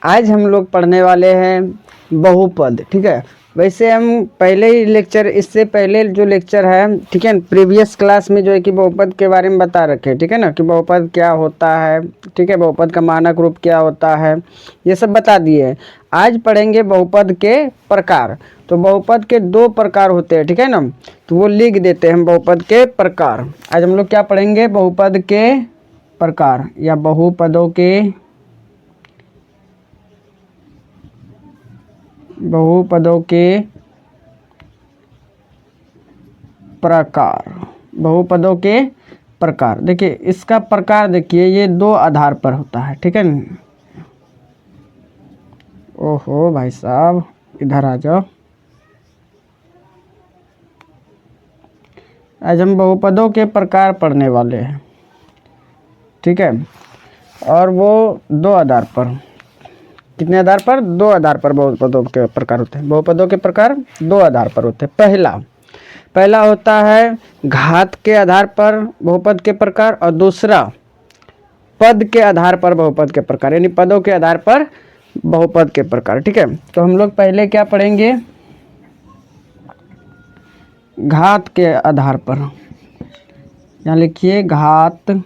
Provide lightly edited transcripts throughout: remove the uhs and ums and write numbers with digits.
आज हम लोग पढ़ने वाले हैं बहुपद। ठीक है, वैसे हम पहले ही लेक्चर, इससे पहले जो लेक्चर है, ठीक है, प्रीवियस क्लास में जो है कि बहुपद के बारे में बता रखे, ठीक है ना, कि बहुपद क्या होता है, ठीक है, बहुपद का मानक रूप क्या होता है, ये सब बता दिए हैं। आज पढ़ेंगे बहुपद के प्रकार। तो बहुपद के दो प्रकार होते हैं, ठीक है ना, तो वो लिख देते हैं हम बहुपद के प्रकार। आज हम लोग क्या पढ़ेंगे, बहुपद के प्रकार या बहुपदों के प्रकार। बहुपदों के प्रकार, देखिए इसका प्रकार देखिए, ये दो आधार पर होता है, ठीक है ना। ओहो भाई साहब, इधर आ जाओ। आज हम बहुपदों के प्रकार पढ़ने वाले हैं, ठीक है, और वो दो आधार पर। कितने आधार पर? दो आधार पर बहुपदों के प्रकार होते हैं। बहुपदों के प्रकार दो आधार पर होते हैं। पहला होता है घात के आधार पर बहुपद के प्रकार, और दूसरा पद के आधार पर बहुपद के प्रकार, यानी पदों के आधार पर बहुपद के प्रकार। ठीक है, तो हम लोग पहले क्या पढ़ेंगे, घात के आधार पर। यहाँ लिखिए घात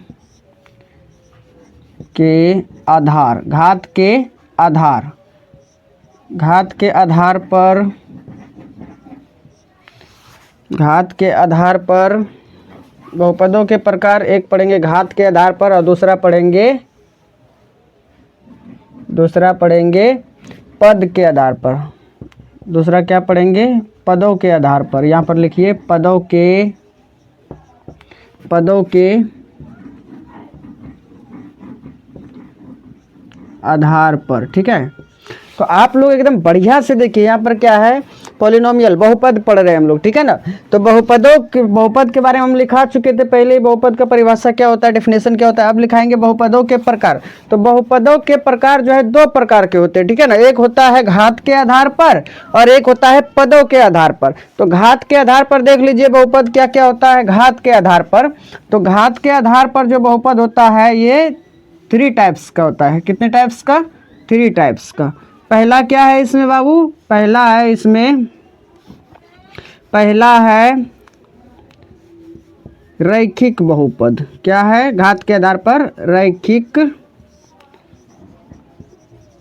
के आधार। घात के आधार, घात के आधार पर, घात के आधार पर बहुपदों के प्रकार एक पढ़ेंगे घात के आधार पर, और दूसरा पढ़ेंगे पद के आधार पर। दूसरा क्या पढ़ेंगे? पदों के आधार पर। यहाँ पर लिखिए पदों के आधार पर। ठीक है, तो आप लोग एकदम बढ़िया से देखिए, यहाँ पर क्या है, पॉलिनोमियल बहुपद पढ़ रहे हैं हम लोग, ठीक है ना। तो बहुपद के बारे में हम लिखा चुके थे पहले ही, बहुपद का परिभाषा क्या होता है, डेफिनेशन क्या होता है। अब लिखाएंगे बहुपदों के प्रकार। तो बहुपदों के प्रकार जो है दो प्रकार के होते हैं, ठीक है ना। एक होता है घात के आधार पर और एक होता है पदों के आधार पर। तो घात के आधार पर देख लीजिए बहुपद क्या क्या होता है घात के आधार पर। तो घात के आधार पर जो बहुपद होता है ये 3 टाइप्स का होता है। कितने टाइप्स का? 3 टाइप्स का। पहला क्या है इसमें बाबू? पहला है रैखिक बहुपद। क्या है? घात के आधार पर रैखिक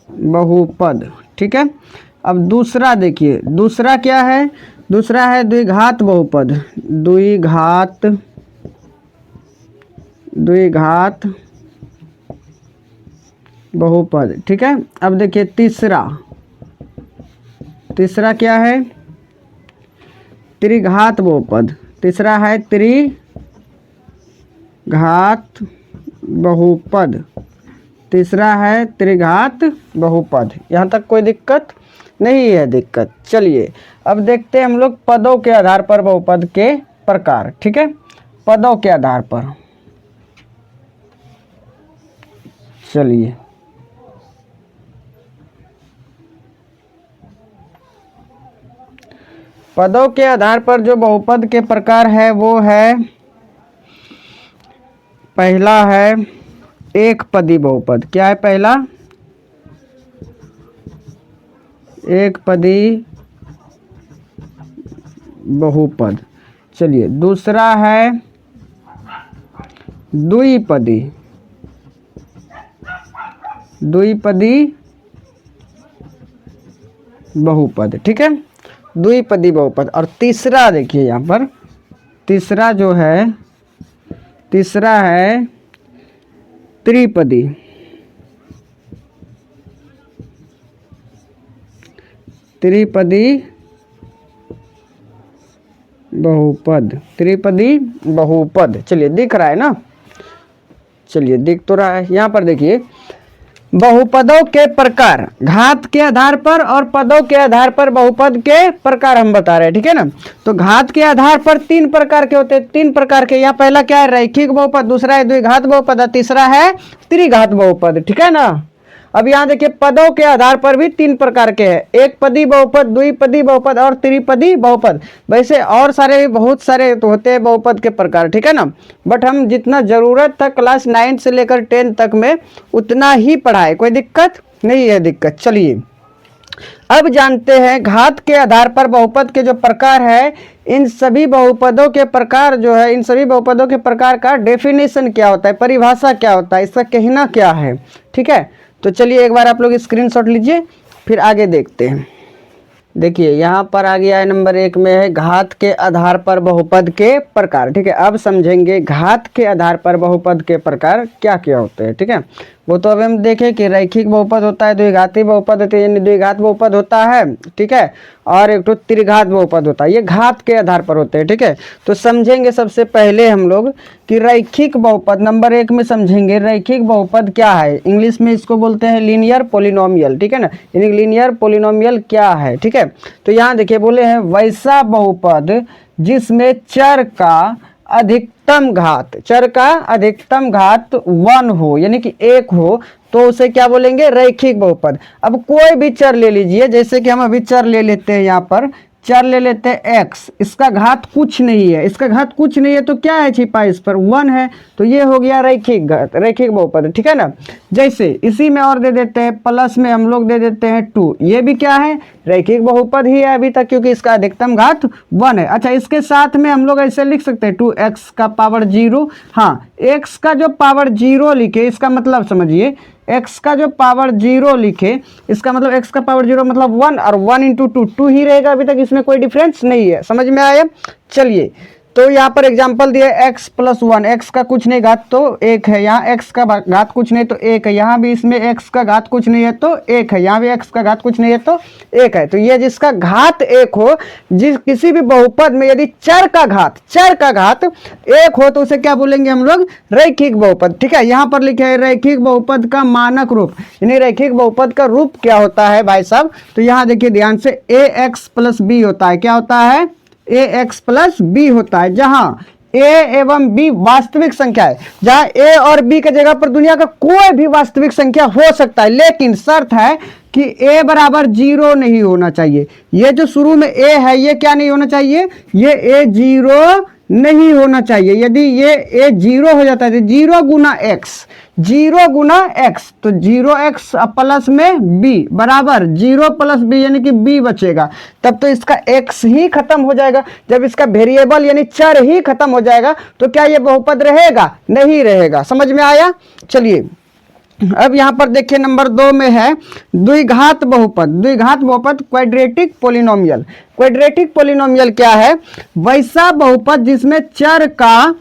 बहुपद। ठीक है, अब दूसरा देखिए, दूसरा क्या है? दूसरा है द्विघात बहुपद। द्विघात बहुपद। ठीक है, अब देखिए तीसरा क्या है? त्रिघात बहुपद। तीसरा है त्रिघात बहुपद। तीसरा है त्रिघात बहुपद। यहाँ तक कोई दिक्कत नहीं है? दिक्कत। चलिए अब देखते हैं हम लोग पदों के आधार पर बहुपद के प्रकार। ठीक है, पदों के आधार पर। चलिए पदों के आधार पर जो बहुपद के प्रकार है वो है, पहला है एक पदी बहुपद। क्या है पहला? एक पदी बहुपद। चलिए दूसरा है द्विपदी बहुपद। ठीक है, द्विपदी बहुपद। और तीसरा देखिए यहाँ पर, तीसरा है त्रिपदी बहुपद। त्रिपदी बहुपद। चलिए दिख रहा है ना? चलिए दिख तो रहा है। यहाँ पर देखिए बहुपदों के प्रकार घात के आधार पर और पदों के आधार पर बहुपद के प्रकार हम बता रहे हैं। ठीक है ना, तो घात के आधार पर 3 प्रकार के होते हैं। 3 प्रकार के। यहाँ पहला क्या है? रैखिक बहुपद। दूसरा है द्विघात बहुपद और तीसरा है त्रिघात बहुपद। ठीक है ना। अब यहाँ देखिए पदों के आधार पर भी 3 प्रकार के हैं, एक पदी बहुपद, द्विपदी बहुपद और त्रिपदी बहुपद। वैसे और सारे बहुत सारे तो होते हैं बहुपद के प्रकार, ठीक है ना, बट हम जितना जरूरत था क्लास 9 से लेकर 10 तक में उतना ही पढ़ाए। कोई दिक्कत? नहीं है दिक्कत। चलिए अब जानते हैं घात के आधार पर बहुपद के जो प्रकार है, इन सभी बहुपदों के प्रकार जो है, इन सभी बहुपदों के प्रकार का डेफिनेशन क्या होता है, परिभाषा क्या होता है, इसका कहना क्या है। ठीक है, तो चलिए एक बार आप लोग स्क्रीनशॉट लीजिए, फिर आगे देखते हैं। देखिए यहाँ पर आ गया है नंबर 1 में है घात के आधार पर बहुपद के प्रकार। ठीक है, अब समझेंगे घात के आधार पर बहुपद के प्रकार क्या क्या होते हैं। ठीक है, वो तो अब हम देखें कि रैखिक बहुपद होता है, द्विघाती बहुपद होती है, यानी द्विघात बहुपद होता है। ठीक है, और एक तो त्रिघात बहुपद होता है, ये घात के आधार पर होते हैं। ठीक है, तो समझेंगे सबसे पहले हम लोग कि रैखिक बहुपद नंबर 1 में समझेंगे रैखिक बहुपद क्या है। इंग्लिश में इसको बोलते हैं लीनियर पोलिनोमियल। ठीक है ना, यानी लीनियर पोलिनोमियल क्या है। ठीक है, तो यहाँ देखिए बोले हैं वैसा बहुपद जिसमें चर का अधिकतम घात, चर का अधिकतम घात 1 हो, यानी कि 1 हो, तो उसे क्या बोलेंगे, रैखिक बहुपद। अब कोई भी चर ले लीजिए, जैसे कि हम अभी चर ले लेते हैं, यहाँ पर चर ले लेते हैं x, इसका घात कुछ नहीं है, इसका घात कुछ नहीं है, तो क्या है छिपा इस पर 1 है, तो ये हो गया रैखिक घात, रैखिक बहुपद। ठीक है ना, जैसे इसी में और दे देते हैं, प्लस में हम लोग दे देते हैं 2, ये भी क्या है, रैखिक बहुपद ही है अभी तक, क्योंकि इसका अधिकतम घात 1 है। अच्छा, इसके साथ में हम लोग ऐसे लिख सकते हैं 2x का पावर 0। हाँ, x का जो पावर 0 लिखे, इसका मतलब समझिए x का जो पावर 0 लिखे, इसका मतलब x का पावर 0 मतलब 1, और 1 इंटू 2 2 ही रहेगा, अभी तक इसमें कोई डिफरेंस नहीं है। समझ में आया। चलिए, तो यहाँ पर एग्जाम्पल दिया x प्लस 1, x का कुछ नहीं घात तो 1 है, यहाँ x का घात कुछ नहीं तो 1 है, यहाँ भी इसमें x का घात कुछ नहीं है तो 1 है, यहाँ भी x का घात कुछ नहीं है तो 1 है। तो ये जिसका घात 1 हो, जिस किसी भी बहुपद में यदि चर का घात 1 हो, तो उसे क्या बोलेंगे हम लोग, रैखिक बहुपद। ठीक है, यहाँ पर लिखा है रैखिक बहुपद का मानक रूप, यानी रैखिक बहुपद का रूप क्या होता है भाई साहब, तो यहाँ देखिए ध्यान से ax प्लस बी होता है, क्या होता है, ax प्लस बी होता है, जहां a एवं b वास्तविक संख्या है, जहां a और b के जगह पर दुनिया का कोई भी वास्तविक संख्या हो सकता है, लेकिन शर्त है कि a बराबर 0 नहीं होना चाहिए। ये जो शुरू में a है, ये क्या नहीं होना चाहिए, ये a 0 नहीं होना चाहिए। यदि ये a 0 हो जाता है तो 0 गुना x, 0 गुना x, तो 0x प्लस में b बराबर 0 प्लस b, यानी कि b बचेगा, तब तो इसका x ही खत्म हो जाएगा। जब इसका वेरिएबल यानी चर ही खत्म हो जाएगा, तो क्या ये बहुपद रहेगा, नहीं रहेगा। समझ में आया। चलिए अब यहाँ पर देखिए नंबर 2 में है द्विघात बहुपद। द्विघात बहुपद क्वाड्रेटिक पोलिनोमियल। क्वाड्रेटिक पोलिनोमियल क्या है, वैसा बहुपद जिसमें चर का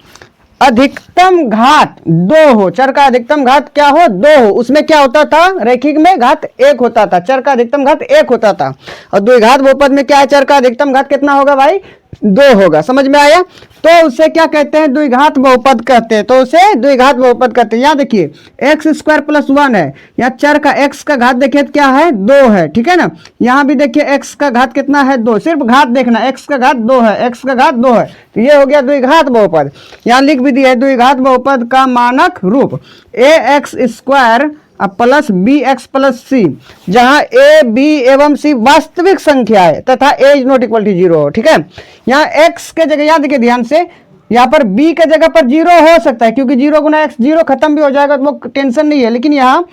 अधिकतम घात 2 हो, चर का अधिकतम घात क्या हो, 2 हो। उसमें क्या होता था, रैखिक में घात 1 होता था, चर का अधिकतम घात 1 होता था, और द्विघात बहुपद में क्या है, चर का अधिकतम घात कितना होगा भाई, 2 होगा। समझ में आया। तो उसे क्या कहते हैं, द्विघात बहुपद कहते हैं, तो उसे द्विघात बहुपद कहते हैं। यहाँ देखिए एक्स स्क्वायर प्लस 1 है, यहाँ चर का x का घात देखिए क्या है, 2 है। ठीक है ना, यहाँ भी देखिए x का घात कितना है, 2, सिर्फ घात देखना, x का घात 2 है, x का घात 2 है, तो ये हो गया द्विघात बहुपद। यहाँ लिख भी दिया है द्विघात बहुपद का मानक रूप ax square plus B X plus C, जहां ए बी एवं सी वास्तविक संख्या है तथा A is not equal to 0 हो। ठीक है, यहाँ x के जगह, यहाँ देखिए ध्यान से, यहाँ पर b के जगह पर 0 हो सकता है, क्योंकि 0 गुना x 0 खत्म भी हो जाएगा, तो वो टेंशन नहीं है, लेकिन यहाँ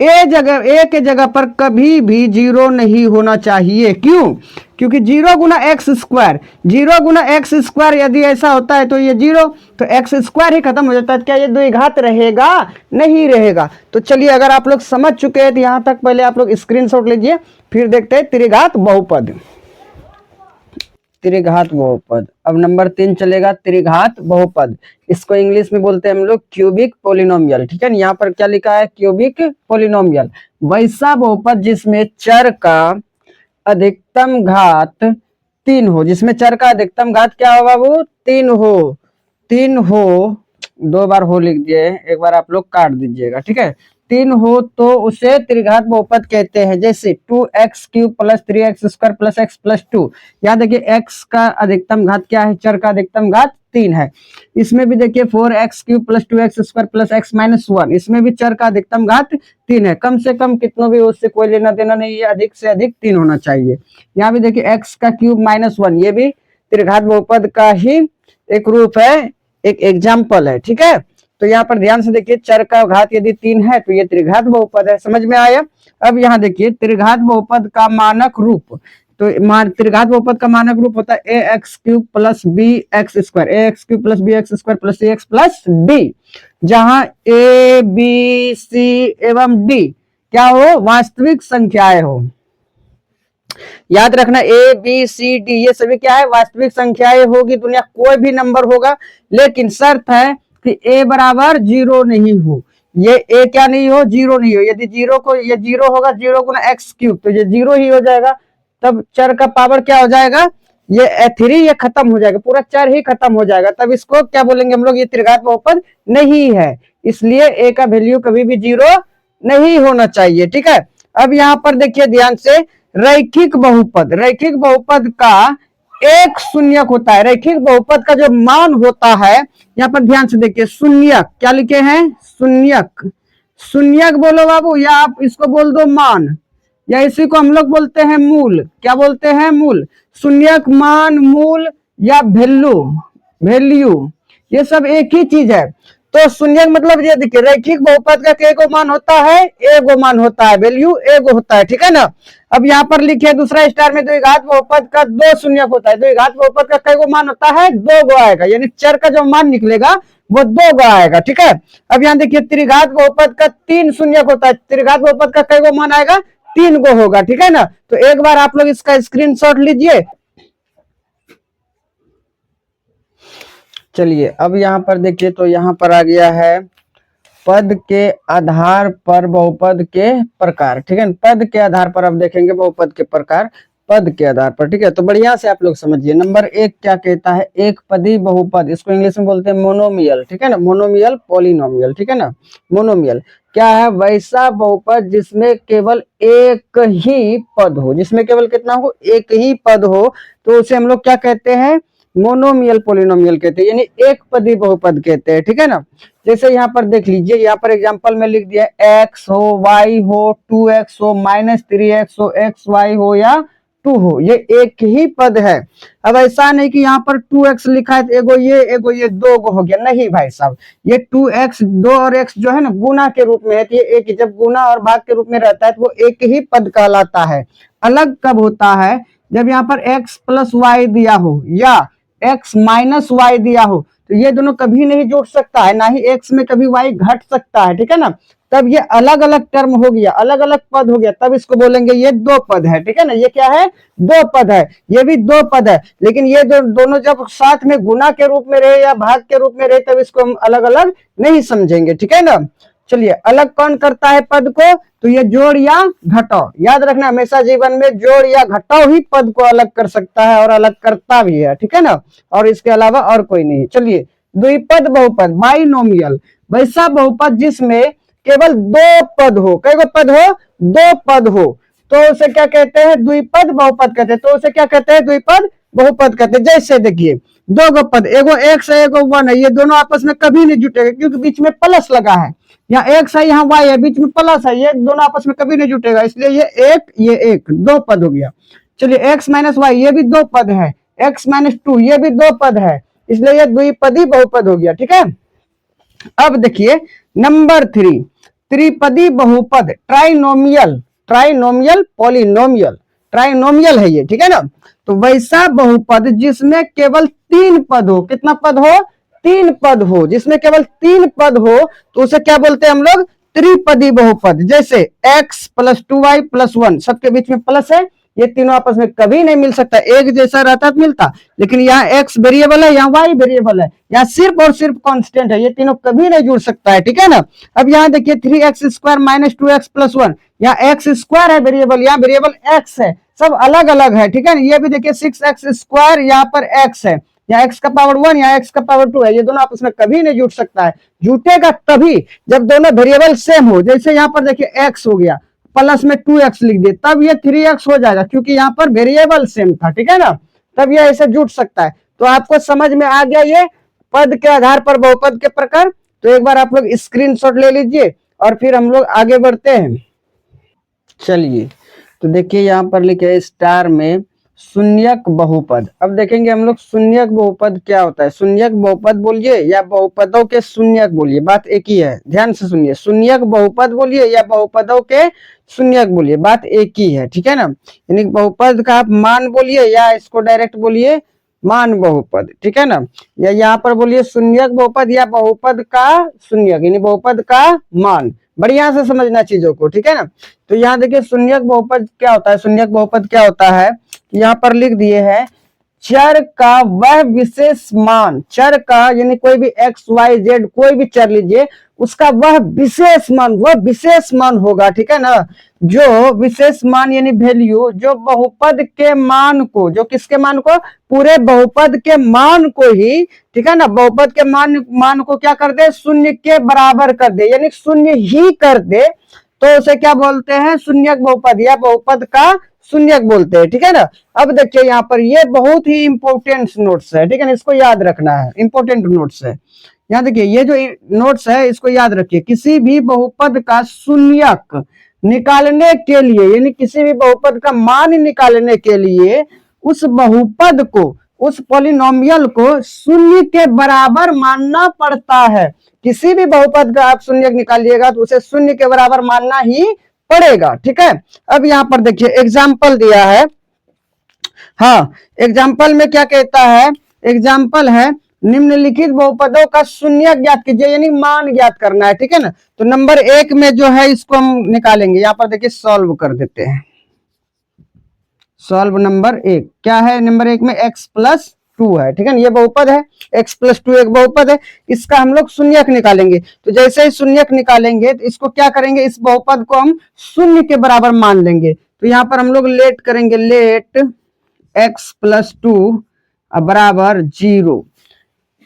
ए के जगह पर कभी भी 0 नहीं होना चाहिए। क्यों, क्योंकि 0 गुना एक्स स्क्वायर, 0 गुना एक्स स्क्वायर यदि ऐसा होता है तो ये 0, तो एक्स स्क्वायर ही खत्म हो जाता है। क्या ये द्विघात रहेगा, नहीं रहेगा। तो चलिए अगर आप लोग समझ चुके हैं तो यहाँ तक पहले आप लोग स्क्रीनशॉट लीजिए, फिर देखते हैं त्रिघात बहुपद। त्रिघात बहुपद, अब नंबर 3 चलेगा त्रिघात बहुपद। इसको इंग्लिश में बोलते हैं हम लोग क्यूबिक पोलिनोमियल। ठीक है, यहाँ पर क्या लिखा है, क्यूबिक पोलिनोमियल, वैसा बहुपद जिसमें चर का अधिकतम घात 3 हो, जिसमें चर का अधिकतम घात क्या हो बाबू, 3 हो, 3 हो, 2 बार हो लिख दिए, एक बार आप लोग काट दीजिएगा। ठीक है, 3 हो तो उसे त्रिघात बहुपद कहते हैं। जैसे 2x³ plus 3x square plus x plus 2, यहाँ देखिए x का अधिकतम घात क्या है, चर का अधिकतम घात 3 है। इसमें भी देखिए 4x³ plus 2x square plus x minus 1, इसमें भी चर का अधिकतम घात 3 है। कम से कम कितनों भी उससे कोई लेना देना नहीं है, अधिक से अधिक 3 होना चाहिए। यहाँ भी देखिए x का क्यूब माइनस 1, ये भी त्रिघात बहुपद का ही एक रूप है, एक एग्जाम्पल है। ठीक है, तो यहाँ पर ध्यान से देखिए, चर का घात यदि 3 है तो ये त्रिघात बहुपद है। समझ में आया? अब यहाँ देखिए त्रिघात बहुपद का मानक रूप, तो त्रिघात बहुपद का मानक रूप होता है A X cube plus B X square, A X cube plus B X square plus C X plus D, जहां ए बी सी एवं डी क्या हो, वास्तविक संख्याएं हो। याद रखना, ए बी सी डी ये सभी क्या है, वास्तविक संख्याएं होगी, दुनिया कोई भी नंबर होगा, लेकिन शर्त है कि ए बराबर 0 नहीं हो। ये ए क्या नहीं हो, 0 नहीं हो। यदि 0 को, ये 0 होगा, 0 गुना एक्स क्यूब, तो ये 0 ही हो जाएगा। तब चर का पावर क्या हो जाएगा, ये 3, ये खत्म हो जाएगा, पूरा चर ही खत्म हो जाएगा। तब इसको क्या बोलेंगे हम लोग, ये त्रिघात बहुपद नहीं है। इसलिए ए का वैल्यू कभी भी 0 नहीं होना चाहिए। ठीक है, अब यहाँ पर देखिए ध्यान से, रैखिक बहुपद, रैखिक बहुपद का एक शून्यक होता है। रैखिक बहुपद का जो मान होता है, यहाँ पर ध्यान से देखिए, शून्यक, क्या लिखे हैं, शून्यक, शून्यक बोलो बाबू, या आप इसको बोल दो मान, या इसी को हम लोग बोलते हैं मूल। क्या बोलते हैं, मूल। शून्यक, मान, मूल या वैल्यू, वैल्यू, ये सब एक ही चीज है। तो शून्यक मतलब ये देखिए, रैखिक बहुपद का के गो मान होता है, ए गो मान होता है, वैल्यू ए गो होता है। ठीक है ना। अब यहाँ पर लिखे दूसरा स्टार में, द्विघात बहुपद का 2 शून्यक होता है। द्विघात बहुपद का कई गो मान होता है, 2 गो आएगा, यानी चर का जो मान निकलेगा वो 2 गो आएगा। ठीक है। अब यहाँ देखिए, त्रिघात बहुपद का 3 शून्यक होता है। त्रिघात बहुपद का कई गो मान आएगा, 3 गो होगा। ठीक है ना। तो एक बार आप लोग इसका स्क्रीनशॉट लीजिए। चलिए अब यहाँ पर देखिए, तो यहाँ पर आ गया है पद के आधार पर बहुपद के प्रकार। ठीक है, पद के आधार पर अब देखेंगे बहुपद के प्रकार, पद के आधार पर। ठीक है, तो बढ़िया से आप लोग समझिए। नंबर 1 क्या कहता है, एक पदी बहुपद, इसको इंग्लिश में बोलते हैं मोनोमियल। ठीक है ना, मोनोमियल, पॉलिनोमियल। ठीक है ना, मोनोमियल क्या है, वैसा बहुपद जिसमें केवल एक ही पद हो, जिसमें केवल कितना हो, एक ही पद हो, तो उसे हम लोग क्या कहते हैं, मोनोमियल पॉलिनोमियल कहते हैं, यानी एक पदी बहुपद कहते हैं। ठीक है ना। जैसे यहाँ पर देख लीजिए, यहाँ पर एग्जांपल में लिख दिया, एक्स हो, वाई हो, 2x हो, -3x हो, एक्स वाई हो या 2 हो, ये एक ही पद है। अब ऐसा नहीं कि यहाँ पर 2x लिखा है तो एगो ये 2 गो हो गया, नहीं भाई साहब, ये 2x 2 और x जो है ना गुना के रूप में है, तो ये एक, जब गुना और भाग के रूप में रहता है तो वो एक ही पद कहलाता है। अलग कब होता है, जब यहाँ पर x प्लस वाई दिया हो या x माइनस वाई दिया हो, तो ये दोनों कभी नहीं जुड़ सकता है, ना ही x में कभी y घट सकता है। ठीक है ना। तब ये अलग अलग टर्म हो गया, अलग अलग पद हो गया, तब इसको बोलेंगे ये 2 पद है। ठीक है ना, ये क्या है, 2 पद है, ये भी 2 पद है। लेकिन ये दोनों जब साथ में गुना के रूप में रहे या भाग के रूप में रहे, तब इसको हम अलग अलग नहीं समझेंगे। ठीक है ना। चलिए, अलग कौन करता है पद को, तो ये जोड़ या घटाव। याद रखना, हमेशा जीवन में जोड़ या घटाव ही पद को अलग कर सकता है और अलग करता भी है। ठीक है ना, और इसके अलावा और कोई नहीं। चलिए, द्विपद बहुपद, बाइनोमियल, वैसा बहुपद जिसमें केवल 2 पद हो, कई गो पद हो, 2 पद हो, तो उसे क्या कहते हैं, द्विपद बहुपद कहते हैं। तो उसे क्या कहते हैं, द्विपद बहुपद कहते हैं। जैसे देखिए, 2 गो पद, एगो x है, एगो 1 है, ये दोनों आपस में कभी नहीं जुटेगा, क्योंकि बीच में प्लस लगा है। यहाँ x है, यहाँ y है, बीच में प्लस है, ये दोनों आपस में कभी नहीं जुटेगा, इसलिए ये एक 2 पद हो गया। चलिए, x माइनस वाई, ये भी 2 पद है, x माइनस 2, ये भी 2 पद है, इसलिए ये द्विपदी बहुपद हो गया। ठीक है। अब देखिए नंबर 3, त्रिपदी बहुपद, ट्राइनोमियल, ट्राइनोमियल पॉलिनोमियल, ट्राइनोमियल है ये। ठीक है ना। तो वैसा बहुपद जिसमें केवल 3 पद हो, कितना पद हो, 3 पद हो, जिसमें केवल 3 पद हो, तो उसे क्या बोलते हैं हम लोग, त्रिपदी बहुपद। जैसे x प्लस 2y प्लस 1, सबके बीच में प्लस है, ये तीनों आपस में कभी नहीं मिल सकता, एक जैसा रहता तो मिलता, लेकिन यहाँ x वेरिएबल है, यहाँ y वेरिएबल है, यहाँ सिर्फ और सिर्फ कांस्टेंट है, ये तीनों कभी नहीं जुड़ सकता है। ठीक है ना। अब यहाँ देखिए 3x square minus 2x plus 1, यहाँ x स्क्वायर है वेरिएबल, यहाँ वेरिएबल x है, सब अलग अलग है। ठीक है ना। ये भी देखिए 6x स्क्वायर, यहाँ पर x है, यहाँ x का पावर 1, यहाँ x का पावर 2 है, ये दोनों आपस में कभी नहीं जुड़ सकता है। जुटेगा तभी जब दोनों वेरिएबल सेम हो। जैसे यहाँ पर देखिए x हो गया, प्लस में 2x लिख दिए, तब ये 3x हो जाएगा, क्योंकि यहाँ पर वेरिएबल सेम था। ठीक है ना, तब ये ऐसे जुट सकता है। तो आपको समझ में आ गया ये पद के आधार पर बहुपद के प्रकार। तो एक बार आप लोग स्क्रीनशॉट ले लीजिए और फिर हम लोग आगे बढ़ते हैं। चलिए, तो देखिए यहाँ पर लिखे स्टार में शून्यक बहुपद। अब देखेंगे हम लोग शून्यक बहुपद क्या होता है। शून्यक बहुपद बोलिए या बहुपदों के शून्यक बोलिए, बात एक ही है, ध्यान से सुनिए। शून्यक बहुपद बोलिए या बहुपदों के शून्यक बोलिए, बात एक ही है, ठीक है ना। यानी बहुपद का आप मान बोलिए या इसको डायरेक्ट बोलिए मान बहुपद, ठीक है ना। या यहाँ पर बोलिए शून्यक बहुपद या बहुपद का शून्यक, यानी बहुपद का मान। बढ़िया से समझना चीजों को, ठीक है ना। तो यहाँ देखिए शून्यक बहुपद क्या होता है। शून्यक बहुपद क्या होता है, यहाँ पर लिख दिए हैं चर का वह विशेष मान, चर का यानी कोई भी एक्स वाई जेड कोई भी चर लीजिए, उसका वह विशेष मान होगा, ठीक है ना। जो विशेष मान यानी वैल्यू जो बहुपद के मान को, जो किसके मान को, पूरे बहुपद के मान को ही, ठीक है ना, बहुपद के मान को क्या कर दे, शून्य के बराबर कर दे, यानी शून्य ही कर दे, तो उसे क्या बोलते हैं, शून्यक बहुपद या बहुपद का शून्यक बोलते हैं, ठीक है ना। अब देखिए यहाँ पर ये बहुत ही इंपॉर्टेंट नोट्स है, ठीक है ना, इसको याद रखना है, इंपॉर्टेंट नोट्स है। यहाँ देखिए ये जो नोट्स है इसको याद रखिए। किसी भी बहुपद का शून्यक निकालने के लिए, यानी किसी भी बहुपद का मान निकालने के लिए उस बहुपद को, उस पॉलिनोमियल को शून्य के बराबर मानना पड़ता है। किसी भी बहुपद का आप शून्यक निकालिएगा तो उसे शून्य के बराबर मानना ही पड़ेगा, ठीक है। अब यहाँ पर देखिए एग्जाम्पल दिया है। हाँ, एग्जाम्पल में क्या कहता है, एग्जाम्पल है निम्नलिखित बहुपदों का शून्यक ज्ञात कीजिए, यानी मान ज्ञात करना है, ठीक है ना। तो नंबर 1 में जो है इसको हम निकालेंगे, यहाँ पर देखिए सॉल्व कर देते हैं। सॉल्व नंबर 1 क्या है, नंबर 1 में x+2 है, ठीक है ना, ये बहुपद है, x+2 एक बहुपद है, इसका हम लोग शून्यक निकालेंगे। तो जैसे ही शून्यक निकालेंगे तो इसको क्या करेंगे, इस बहुपद को हम शून्य के बराबर मान लेंगे। तो यहाँ पर हम लोग लेट करेंगे, लेट x+2 बराबर 0,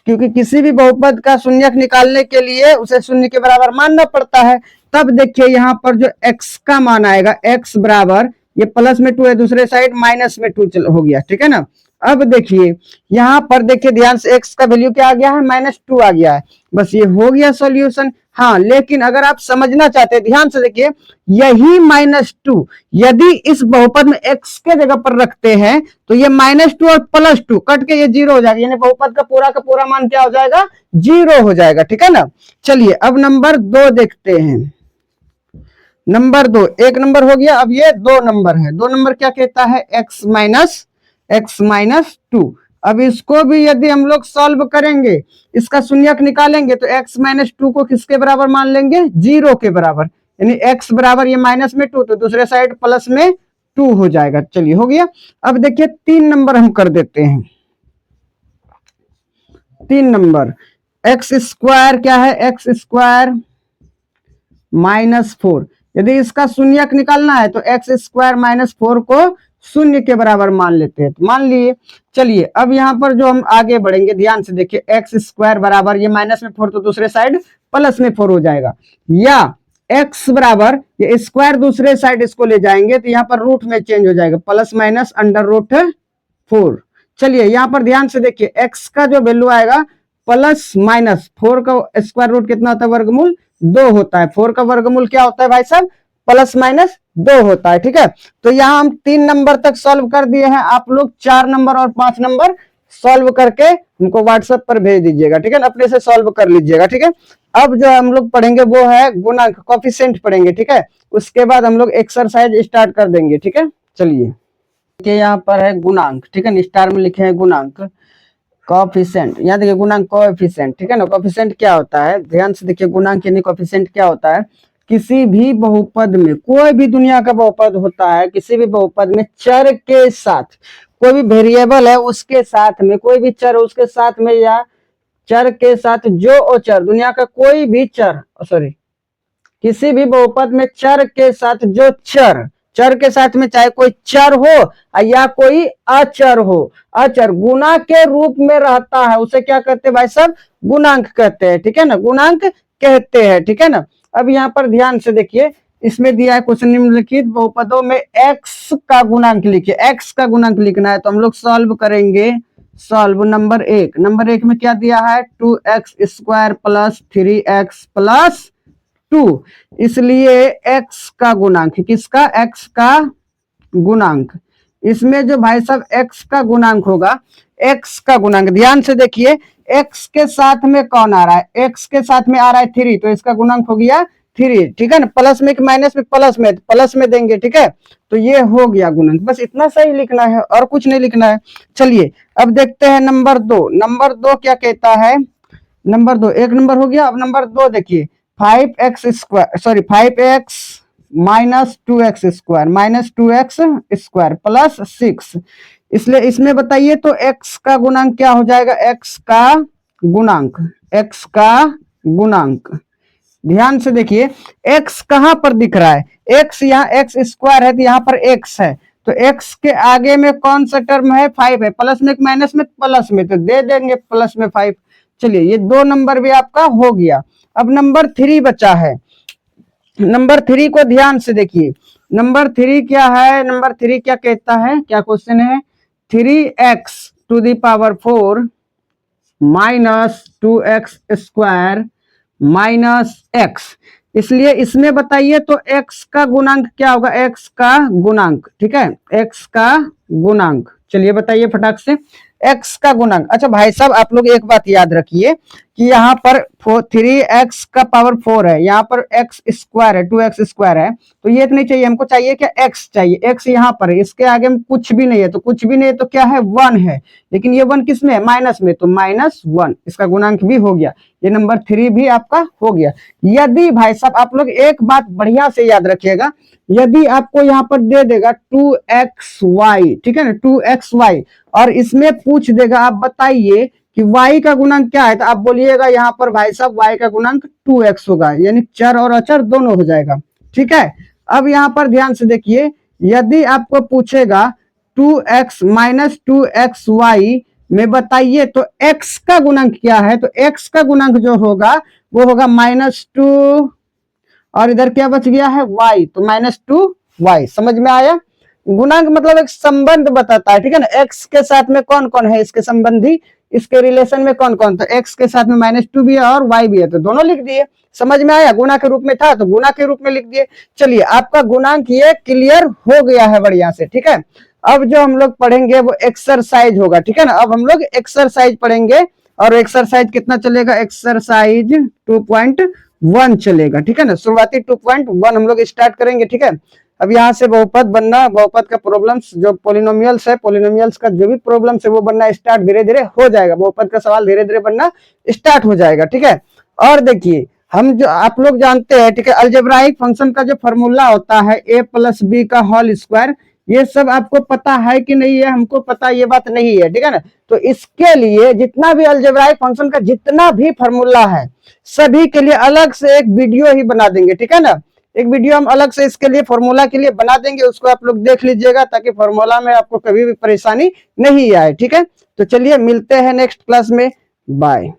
क्योंकि किसी भी बहुपद का शून्यक निकालने के लिए उसे शून्य के बराबर मानना पड़ता है। तब देखिए यहाँ पर जो x का मान आएगा, x बराबर, ये प्लस में 2 है, दूसरे साइड माइनस में 2 हो गया, ठीक है ना। अब देखिए यहाँ पर देखिए ध्यान से, x का वैल्यू क्या आ गया है, -2 आ गया है। बस ये हो गया सॉल्यूशन। हाँ, लेकिन अगर आप समझना चाहते हैं ध्यान से देखिए, यही -2 यदि इस बहुपद में x के जगह पर रखते हैं तो ये -2 और +2 कट के ये 0 हो जाएगा, यानी बहुपद का पूरा मान क्या हो जाएगा, 0 हो जाएगा, ठीक है ना। चलिए अब नंबर 2 देखते हैं। नंबर 2, एक नंबर हो गया, अब ये 2 नंबर है। 2 नंबर क्या कहता है, x-2। अब इसको भी यदि हम लोग सॉल्व करेंगे, इसका शून्यक निकालेंगे तो x-2 को किसके बराबर मान लेंगे, 0 के बराबर, यानी x बराबर ये माइनस में 2 तो दूसरे साइड प्लस में 2 हो जाएगा। चलिए हो गया। अब देखिए 3 नंबर हम कर देते हैं। 3 नंबर x² क्या है, x² -4, यदि इसका शून्यक निकालना है तो x² -4 को शून्य के बराबर मान लेते हैं, तो मान लिए। चलिए अब यहाँ पर जो हम आगे बढ़ेंगे ध्यान से देखिए, x² बराबर ये -4 तो दूसरे साइड +4 हो जाएगा, या x बराबर ये स्क्वायर दूसरे साइड इसको ले जाएंगे तो यहाँ पर रूट में चेंज हो जाएगा, ±√4। चलिए यहाँ पर ध्यान से देखिए, x का जो वैल्यू आएगा +-4 का स्क्वायर रूट कितना होता है, वर्गमूल 2 होता है। 4 का वर्गमूल क्या होता है भाई साहब, +-2 होता है, ठीक है। तो यहाँ हम 3 नंबर तक सॉल्व कर दिए हैं। आप लोग 4 नंबर और 5 नंबर सॉल्व करके हमको व्हाट्सएप पर भेज दीजिएगा, ठीक है ना, अपने से सॉल्व कर लीजिएगा, ठीक है। अब जो हम लोग पढ़ेंगे वो है गुणांक, कोएफिशिएंट पढ़ेंगे, ठीक है। उसके बाद हम लोग एक्सरसाइज स्टार्ट कर देंगे, ठीक है। चलिए देखिए यहाँ पर है गुणांक, ठीक है, स्टार में लिखे हैं गुणांक, कोएफिशिएंट। यहाँ देखिए गुणांक कोएफिशिएंट, ठीक है ना। कोएफिशिएंट क्या होता है, ध्यान से देखिए, गुणांक यानी कोएफिशिएंट क्या होता है, किसी भी बहुपद में, कोई भी दुनिया का बहुपद होता है, किसी भी बहुपद में चर के साथ, कोई भी वेरिएबल है उसके साथ में, कोई भी चर उसके साथ में, या चर के साथ जो अचर, दुनिया का कोई भी चर, सॉरी, किसी भी बहुपद में चर के साथ जो चर, चर के साथ में चाहे कोई चर हो या कोई अचर हो, अचर गुणा के रूप में रहता है, उसे क्या कहते हैं भाई साहब, गुणांक कहते हैं, ठीक है ना, गुणांक कहते हैं, ठीक है ना। अब यहाँ पर ध्यान से देखिए, इसमें दिया है क्वेश्चन, निम्नलिखित बहुपदों में x का गुणांक लिखिए। x का गुणांक लिखना है तो हम लोग सॉल्व करेंगे। सॉल्व नंबर 1, नंबर 1 में क्या दिया है, 2x² + 3x + 2, इसलिए x का गुणांक, किसका, x का गुणांक, इसमें जो भाई साहब x का गुणांक होगा, x का गुणांक ध्यान से देखिए, x के साथ में कौन आ रहा है, x के साथ में आ रहा है 3, तो इसका गुणांक हो गया 3, ठीक है ना। प्लस में कि माइनस में, प्लस में देंगे, ठीक है। तो ये हो गया गुणांक, बस इतना सही लिखना है और कुछ नहीं लिखना है। चलिए अब देखते हैं नंबर 2। नंबर 2 क्या कहता है, नंबर 2 एक नंबर हो गया। अब नंबर 2 देखिए, 5x minus 2x square plus 6, इसलिए इसमें बताइए तो x का गुणांक क्या हो जाएगा, x का गुणांक ध्यान से देखिए, x कहां पर दिख रहा है, x यहाँ एक्स स्क्वायर है तो यहाँ पर x है, तो x के आगे में कौन सा टर्म है, 5 है, प्लस में माइनस में, प्लस में, तो दे देंगे प्लस में 5। चलिए ये 2 नंबर भी आपका हो गया। अब नंबर 3 बचा है। नंबर 3 को ध्यान से देखिए, नंबर 3 क्या है, नंबर 3 क्या कहता है, क्या क्वेश्चन है, 3x⁴ minus 2x² minus x, इसलिए इसमें बताइए तो x का गुणांक क्या होगा, x का गुणांक, ठीक है, x का गुणांक। चलिए बताइए फटाक से x का गुणांक। अच्छा भाई साहब आप लोग एक बात याद रखिए कि यहाँ पर 3x⁴ है, यहाँ पर x² है, 2x² है, तो ये नहीं चाहिए हमको, चाहिए क्या, x चाहिए। x यहाँ पर है, इसके आगे में कुछ भी नहीं है, तो कुछ भी नहीं है तो क्या है, 1 है, लेकिन ये 1 किस में है, माइनस में, तो -1, इसका गुणांक भी हो गया। ये नंबर 3 भी आपका हो गया। यदि भाई साहब आप लोग एक बात बढ़िया से याद रखिएगा, यदि आपको यहाँ पर दे देगा 2xy, ठीक है ना, 2xy, और इसमें पूछ देगा आप बताइए कि y का गुणांक क्या है, तो आप बोलिएगा यहाँ पर भाई साहब y का गुणांक 2x होगा, यानी चर और अचर दोनों हो जाएगा, ठीक है। अब यहाँ पर ध्यान से देखिए, यदि आपको पूछेगा 2x माइनस 2xy में बताइए तो x का गुणांक क्या है, तो x का गुणांक जो होगा वो होगा -2, और इधर क्या बच गया है, y, तो -2y। समझ में आया, गुणांक मतलब एक संबंध बताता है, ठीक है ना, x के साथ में कौन कौन है इसके संबंधी, इसके रिलेशन में कौन कौन, तो x के साथ में -2 भी है और y भी है, तो दोनों लिख दिए। समझ में आया, गुणा के रूप में था तो गुणा के रूप में लिख दिए। चलिए आपका गुणांक ये क्लियर हो गया है बढ़िया से, ठीक है। अब जो हम लोग पढ़ेंगे वो एक्सरसाइज होगा, ठीक है ना। अब हम लोग एक्सरसाइज पढ़ेंगे, और एक्सरसाइज कितना चलेगा, एक्सरसाइज 2.1 चलेगा, ठीक है ना। शुरुआती 2.1 हम लोग स्टार्ट करेंगे, ठीक है। अब यहाँ से बहुपद बनना, बहुपद का प्रॉब्लम्स, जो पॉलिनोमियल्स है, पॉलिनोमियल्स का जो भी प्रॉब्लम्स है वो बनना स्टार्ट धीरे धीरे हो जाएगा, बहुपद का सवाल धीरे धीरे बनना स्टार्ट हो जाएगा, ठीक है। और देखिए हम जो आप लोग जानते हैं, ठीक है, अलजेब्राइक फंक्शन का जो फॉर्मूला होता है a+b का होल स्क्वायर, ये सब आपको पता है कि नहीं है, हमको पता ये बात नहीं है, ठीक है ना। तो इसके लिए जितना भी अलजेब्राइक फंक्शन का जितना भी फॉर्मूला है सभी के लिए अलग से एक वीडियो ही बना देंगे, ठीक है ना। एक वीडियो हम अलग से इसके लिए फॉर्मूला के लिए बना देंगे, उसको आप लोग देख लीजिएगा ताकि फॉर्मूला में आपको कभी भी परेशानी नहीं आए, ठीक है। तो चलिए मिलते हैं नेक्स्ट क्लास में, बाय।